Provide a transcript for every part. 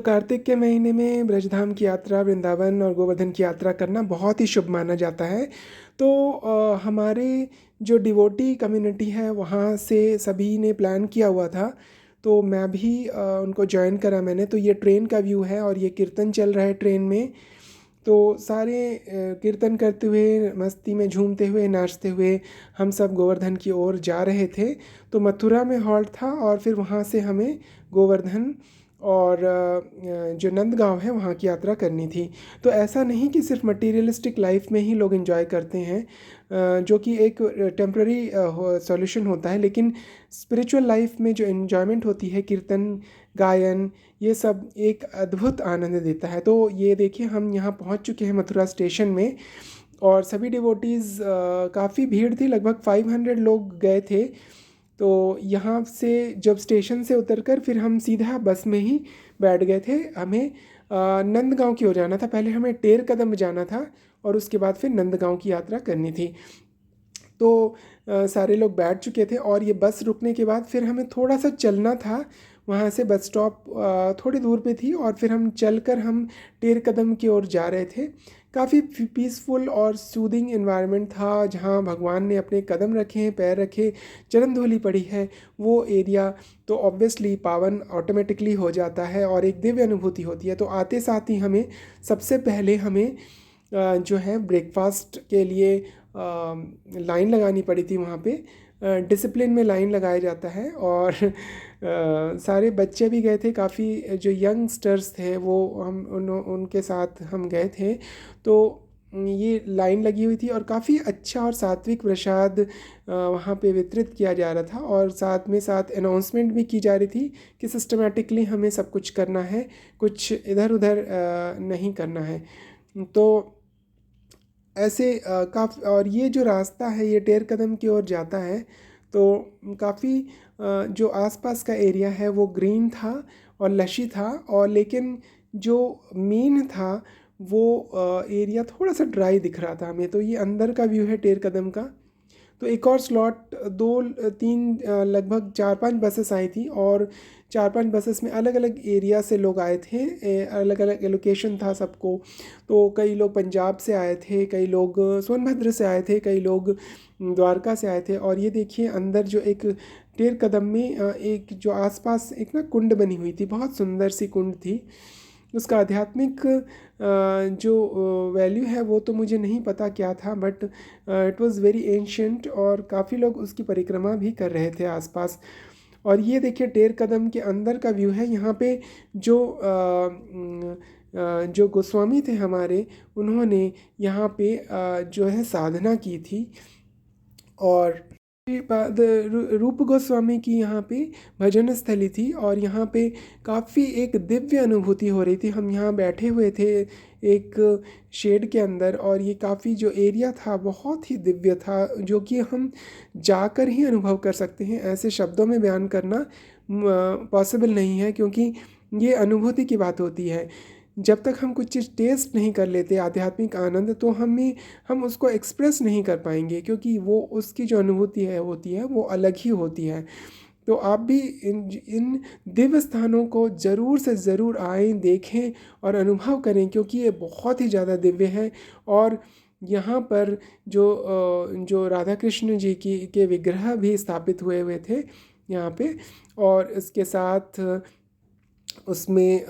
कार्तिक के महीने में ब्रजधाम की यात्रा, वृंदावन और गोवर्धन की यात्रा करना बहुत ही शुभ माना जाता है। तो हमारे जो डिवोटी कम्युनिटी है वहाँ से सभी ने प्लान किया हुआ था। तो मैं भी उनको जॉइन करा मैंने। तो ये ट्रेन का व्यू है और ये कीर्तन चल रहा है ट्रेन में। तो सारे कीर्तन करते हुए, मस्ती में झूमते हुए, नाचते हुए हम सब गोवर्धन की ओर जा रहे थे। तो मथुरा में हॉल्ट था और फिर वहाँ से हमें गोवर्धन और जो नंदगांव है वहाँ की यात्रा करनी थी। तो ऐसा नहीं कि सिर्फ मटेरियलिस्टिक लाइफ में ही लोग एंजॉय करते हैं, जो कि एक टेम्प्ररी सॉल्यूशन होता है, लेकिन स्पिरिचुअल लाइफ में जो एन्जॉयमेंट होती है, कीर्तन, गायन, ये सब एक अद्भुत आनंद देता है। तो ये देखिए, हम यहाँ पहुँच चुके हैं मथुरा स्टेशन में और सभी डिवोटीज़, काफ़ी भीड़ थी, लगभग 500 लोग गए थे। तो यहाँ से जब स्टेशन से उतरकर फिर हम सीधा बस में ही बैठ गए थे। हमें नंदगांव की ओर जाना था। पहले हमें टेर कदम जाना था और उसके बाद फिर नंदगांव की यात्रा करनी थी। तो सारे लोग बैठ चुके थे और ये बस रुकने के बाद फिर हमें थोड़ा सा चलना था। वहाँ से बस स्टॉप थोड़ी दूर पे थी और फिर हम टेर कदम की ओर जा रहे थे। काफ़ी पीसफुल और सूदिंग इन्वायरमेंट था, जहाँ भगवान ने अपने कदम रखे हैं, पैर रखे, चरण धूलि पड़ी है वो एरिया। तो ऑब्वियसली पावन ऑटोमेटिकली हो जाता है और एक दिव्य अनुभूति होती है। तो आते साथ ही हमें सबसे पहले हमें जो है ब्रेकफास्ट के लिए लाइन लगानी पड़ी थी वहाँ पे। डिसिप्लिन में लाइन लगाया जाता है और सारे बच्चे भी गए थे, काफ़ी जो यंगस्टर्स थे वो उनके साथ हम गए थे। तो ये लाइन लगी हुई थी और काफ़ी अच्छा और सात्विक प्रसाद वहाँ पे वितरित किया जा रहा था और साथ में साथ अनाउंसमेंट भी की जा रही थी कि सिस्टमेटिकली हमें सब कुछ करना है, कुछ इधर उधर नहीं करना है। तो ऐसे काफ़ी, और ये जो रास्ता है ये टेर कदम की ओर जाता है। तो काफ़ी जो आसपास का एरिया है वो ग्रीन था और लशी था, और लेकिन जो मेन था वो एरिया थोड़ा सा ड्राई दिख रहा था हमें। तो ये अंदर का व्यू है टेर कदम का। तो एक और स्लॉट, दो तीन लगभग चार पांच बसेस आई थी और चार पांच बसेस में अलग अलग एरिया से लोग आए थे, अलग अलग एलोकेशन था सबको। तो कई लोग पंजाब से आए थे, कई लोग सोनभद्र से आए थे, कई लोग द्वारका से आए थे। और ये देखिए अंदर जो एक टेर कदम में एक जो आसपास एक ना कुंड बनी हुई थी, बहुत सुंदर सी कुंड थी। उसका आध्यात्मिक जो वैल्यू है वो तो मुझे नहीं पता क्या था, but it was very ancient और काफ़ी लोग उसकी परिक्रमा भी कर रहे थे आसपास। और ये देखिए टेर कदम के अंदर का व्यू है। यहाँ पे जो जो गोस्वामी थे हमारे, उन्होंने यहाँ पे जो है साधना की थी। और के बाद रूप गोस्वामी की यहाँ पे भजन स्थली थी और यहाँ पे काफ़ी एक दिव्य अनुभूति हो रही थी। हम यहाँ बैठे हुए थे एक शेड के अंदर और ये काफ़ी जो एरिया था बहुत ही दिव्य था, जो कि हम जाकर ही अनुभव कर सकते हैं। ऐसे शब्दों में बयान करना पॉसिबल नहीं है, क्योंकि ये अनुभूति की बात होती है। जब तक हम कुछ चीज़ टेस्ट नहीं कर लेते आध्यात्मिक आनंद, तो हम उसको एक्सप्रेस नहीं कर पाएंगे, क्योंकि वो उसकी जो अनुभूति है होती है वो अलग ही होती है। तो आप भी इन दिव्य स्थानों को ज़रूर से ज़रूर आएं, देखें और अनुभव करें, क्योंकि ये बहुत ही ज़्यादा दिव्य है। और यहाँ पर जो राधा कृष्ण जी की के विग्रह भी स्थापित हुए हुए थे यहाँ पे। और इसके साथ उसमें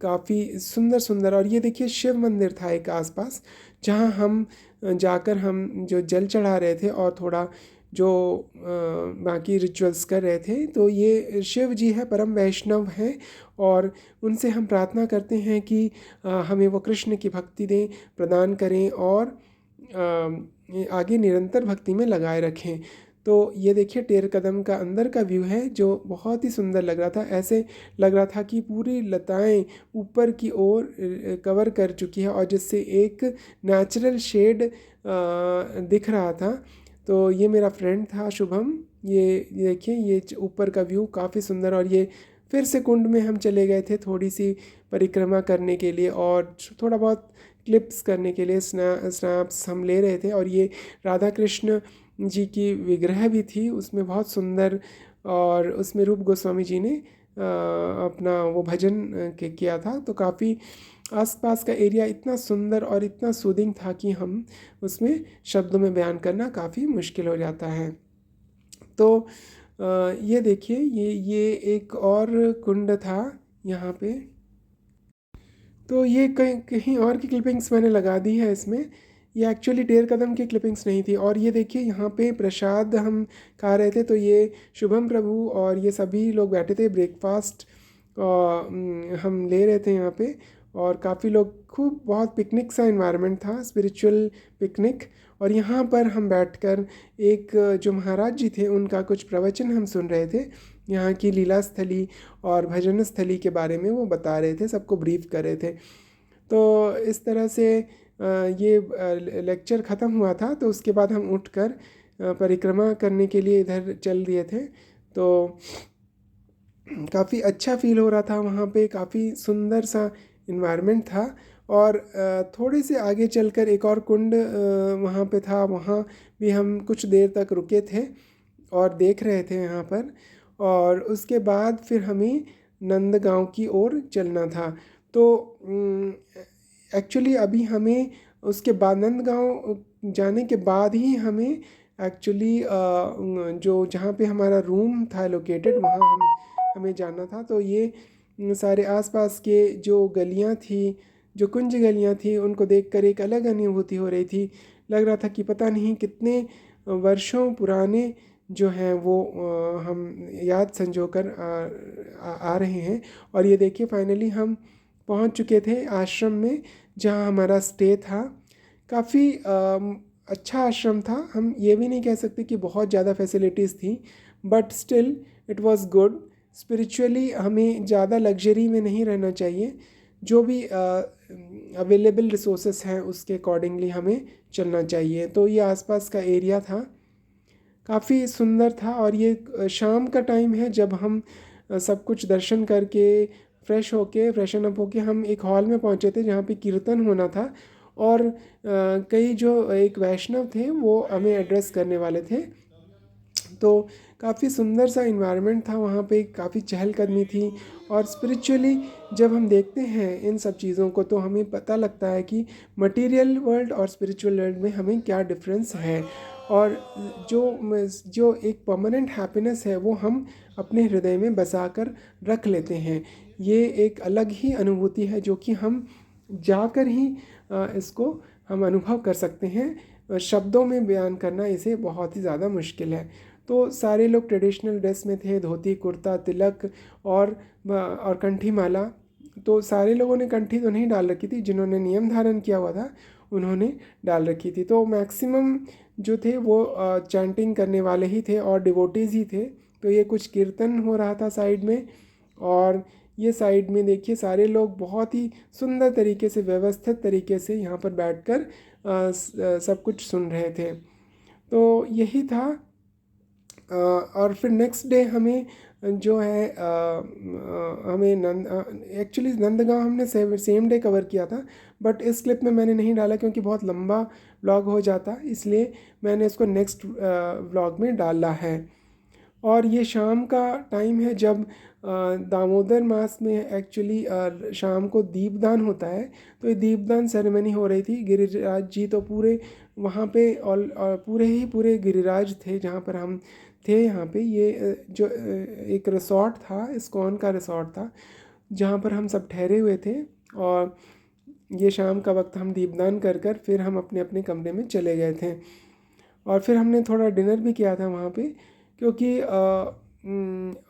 काफ़ी सुंदर सुंदर, और ये देखिए शिव मंदिर था एक आसपास, जहाँ हम जाकर हम जो जल चढ़ा रहे थे और थोड़ा जो बाकी रिचुअल्स कर रहे थे। तो ये शिव जी है, परम वैष्णव हैं, और उनसे हम प्रार्थना करते हैं कि हमें वो कृष्ण की भक्ति दें, प्रदान करें और आगे निरंतर भक्ति में लगाए रखें। तो ये देखिए टेर कदम का अंदर का व्यू है, जो बहुत ही सुंदर लग रहा था। ऐसे लग रहा था कि पूरी लताएं ऊपर की ओर कवर कर चुकी है और जिससे एक नेचुरल शेड दिख रहा था। तो ये मेरा फ्रेंड था शुभम। ये देखिए ये ऊपर का व्यू काफ़ी सुंदर। और ये फिर से कुंड में हम चले गए थे थोड़ी सी परिक्रमा करने के लिए और थोड़ा बहुत क्लिप्स करने के लिए, स्नैप्स हम ले रहे थे। और ये राधा कृष्ण जी की विग्रह भी थी उसमें, बहुत सुंदर। और उसमें रूप गोस्वामी जी ने अपना वो भजन किया था। तो काफ़ी आसपास का एरिया इतना सुंदर और इतना सूदिंग था कि हम उसमें शब्दों में बयान करना काफ़ी मुश्किल हो जाता है। तो ये देखिए, ये एक और कुंड था यहाँ पे। तो ये कहीं कहीं और की क्लिपिंग्स मैंने लगा दी है इसमें। ये एक्चुअली डेढ़ कदम की क्लिपिंग्स नहीं थी। और ये देखिए, यहाँ पे प्रसाद हम खा रहे थे, तो ये शुभम प्रभु और ये सभी लोग बैठे थे ब्रेकफास्ट हम ले रहे थे यहाँ पे। और काफ़ी लोग, खूब बहुत पिकनिक सा इन्वायरमेंट था, स्पिरिचुअल पिकनिक। और यहाँ पर हम बैठकर एक जो महाराज जी थे उनका कुछ प्रवचन हम सुन रहे थे। यहाँ की लीला स्थली और भजन स्थली के बारे में वो बता रहे थे, सबको ब्रीफ कर रहे थे। तो इस तरह से ये लेक्चर ख़त्म हुआ था। तो उसके बाद हम उठकर परिक्रमा करने के लिए इधर चल दिए थे। तो काफ़ी अच्छा फील हो रहा था वहाँ पे, काफ़ी सुंदर सा इन्वायरमेंट था। और थोड़े से आगे चलकर एक और कुंड वहाँ पे था, वहाँ भी हम कुछ देर तक रुके थे और देख रहे थे यहाँ पर। और उसके बाद फिर हमें नंदगांव की ओर चलना था। तो एक्चुअली अभी हमें उसके बाद नंदगांव जाने के बाद ही हमें एक्चुअली जो जहाँ पे हमारा रूम था लोकेटेड, वहाँ हमें जाना था। तो ये सारे आसपास के जो गलियाँ थी, जो कुंज गलियाँ थी, उनको देखकर एक अलग अनुभूति हो रही थी। लग रहा था कि पता नहीं कितने वर्षों पुराने जो हैं वो हम याद संजो कर आ रहे हैं। और ये देखिए, फाइनली हम पहुंच चुके थे आश्रम में जहां हमारा स्टे था। काफ़ी अच्छा आश्रम था। हम ये भी नहीं कह सकते कि बहुत ज़्यादा फैसिलिटीज़ थी, but still it was good. Spiritually हमें ज़्यादा लग्जरी में नहीं रहना चाहिए। जो भी अवेलेबल रिसोर्सेस हैं उसके अकॉर्डिंगली हमें चलना चाहिए। तो ये आसपास का एरिया था, काफ़ी सुंदर था। और ये शाम का टाइम है जब हम सब कुछ दर्शन करके फ्रेश होके फ्रेशन अप होके हम एक हॉल में पहुंचे थे जहाँ पे कीर्तन होना था। और कई जो एक वैष्णव थे वो हमें एड्रेस करने वाले थे। तो काफ़ी सुंदर सा इन्वायरमेंट था वहाँ पे, काफ़ी चहलकदमी थी। और स्पिरिचुअली जब हम देखते हैं इन सब चीज़ों को तो हमें पता लगता है कि मटेरियल वर्ल्ड और स्पिरिचुअल वर्ल्ड में हमें क्या डिफरेंस है। और जो जो एक परमानेंट हैप्पीनेस है वो हम अपने हृदय में बसा कर रख लेते हैं। ये एक अलग ही अनुभूति है जो कि हम जाकर ही इसको हम अनुभव कर सकते हैं। शब्दों में बयान करना इसे बहुत ही ज़्यादा मुश्किल है। तो सारे लोग ट्रेडिशनल ड्रेस में थे, धोती कुर्ता तिलक और कंठी माला। तो सारे लोगों ने कंठी तो नहीं डाल रखी थी, जिन्होंने नियम धारण किया हुआ था उन्होंने डाल रखी थी। तो मैक्सिमम जो थे वो चैंटिंग करने वाले ही थे और डिवोटीज ही थे। तो ये कुछ कीर्तन हो रहा था साइड में। और ये साइड में देखिए, सारे लोग बहुत ही सुंदर तरीके से, व्यवस्थित तरीके से यहाँ पर बैठकर सब कुछ सुन रहे थे। तो यही था। और फिर नेक्स्ट डे हमें जो है हमें एक्चुअली नंदगांव हमने सेम डे कवर किया था। बट इस क्लिप में मैंने नहीं डाला क्योंकि बहुत लंबा व्लॉग हो जाता, इसलिए मैंने इसको नेक्स्ट व्लॉग में डाला है। और ये शाम का टाइम है जब दामोदर मास में एक्चुअली शाम को दीपदान होता है। तो ये दीपदान सेरेमनी हो रही थी। गिरिराज जी तो पूरे वहाँ पे और पूरे ही पूरे गिरिराज थे जहाँ पर हम थे। यहाँ पे ये जो एक रिसॉर्ट था, इस्कॉन का रिसॉर्ट था जहाँ पर हम सब ठहरे हुए थे। और ये शाम का वक्त हम दीपदान कर कर फिर हम अपने अपने कमरे में चले गए थे। और फिर हमने थोड़ा डिनर भी किया था वहाँ पे, क्योंकि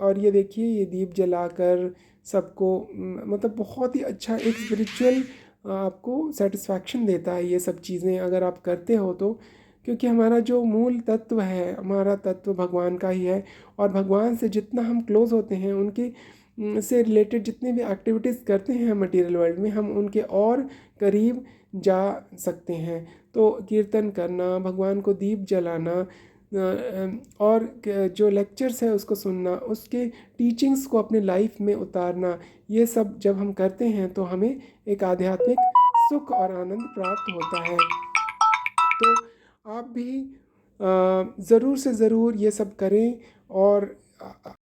और ये देखिए, ये दीप जलाकर सबको मतलब बहुत ही अच्छा एक स्पिरिचुअल आपको सेटिस्फैक्शन देता है ये सब चीज़ें अगर आप करते हो तो। क्योंकि हमारा जो मूल तत्व है, हमारा तत्व भगवान का ही है। और भगवान से जितना हम क्लोज़ होते हैं, उनके से रिलेटेड जितनी भी एक्टिविटीज़ करते हैं मटेरियल वर्ल्ड में, हम उनके और करीब जा सकते हैं। तो कीर्तन करना, भगवान को दीप जलाना और जो लेक्चर्स है उसको सुनना, उसके टीचिंग्स को अपने लाइफ में उतारना, ये सब जब हम करते हैं तो हमें एक आध्यात्मिक सुख और आनंद प्राप्त होता है। तो आप भी ज़रूर से ज़रूर ये सब करें। और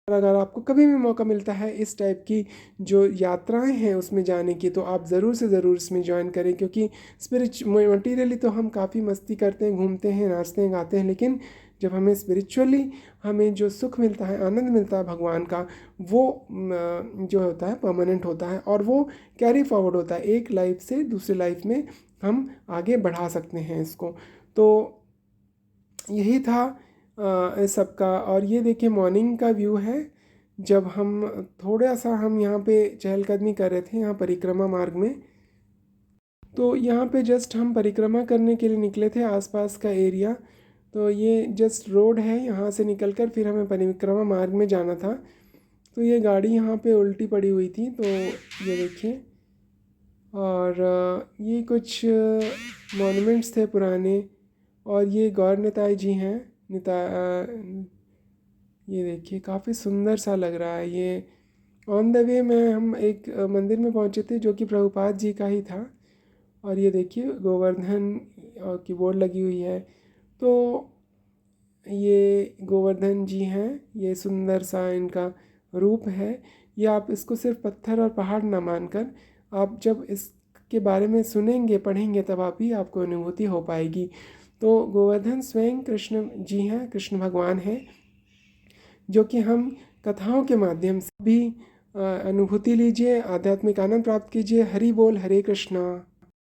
और अगर आपको कभी भी मौका मिलता है इस टाइप की जो यात्राएं हैं उसमें जाने की, तो आप ज़रूर से ज़रूर इसमें ज्वाइन करें, क्योंकि मटीरियली तो हम काफ़ी मस्ती करते हैं, घूमते हैं, नाचते हैं, गाते हैं, लेकिन जब हमें स्पिरिचुअली हमें जो सुख मिलता है, आनंद मिलता है भगवान का, वो जो होता है परमानेंट होता है, और वो कैरी फॉरवर्ड होता है, एक लाइफ से दूसरी लाइफ में हम आगे बढ़ा सकते हैं इसको। तो यही था इस सब का। और ये देखिए मॉर्निंग का व्यू है, जब हम थोड़ा सा हम यहाँ पे चहलकदमी कर रहे थे यहाँ परिक्रमा मार्ग में। तो यहाँ पे जस्ट हम परिक्रमा करने के लिए निकले थे, आसपास का एरिया। तो ये जस्ट रोड है, यहाँ से निकलकर फिर हमें परिक्रमा मार्ग में जाना था। तो ये गाड़ी यहाँ पे उल्टी पड़ी हुई थी, तो ये देखिए। और ये कुछ मॉन्यूमेंट्स थे पुराने, और ये गौर निताई जी हैं। निता ये देखिए काफ़ी सुंदर सा लग रहा है ये। ऑन द वे में हम एक मंदिर में पहुंचे थे जो कि प्रभुपाद जी का ही था। और ये देखिए गोवर्धन की बोर्ड लगी हुई है। तो ये गोवर्धन जी हैं, ये सुंदर सा इनका रूप है। ये आप इसको सिर्फ पत्थर और पहाड़ ना मानकर, आप जब इसके बारे में सुनेंगे, पढ़ेंगे, तब आप ही आपको अनुभूति हो पाएगी। तो गोवर्धन स्वयं कृष्ण जी हैं, कृष्ण भगवान हैं, जो कि हम कथाओं के माध्यम से भी अनुभूति लीजिए, आध्यात्मिक आनंद प्राप्त कीजिए। हरि बोल, हरे कृष्णा।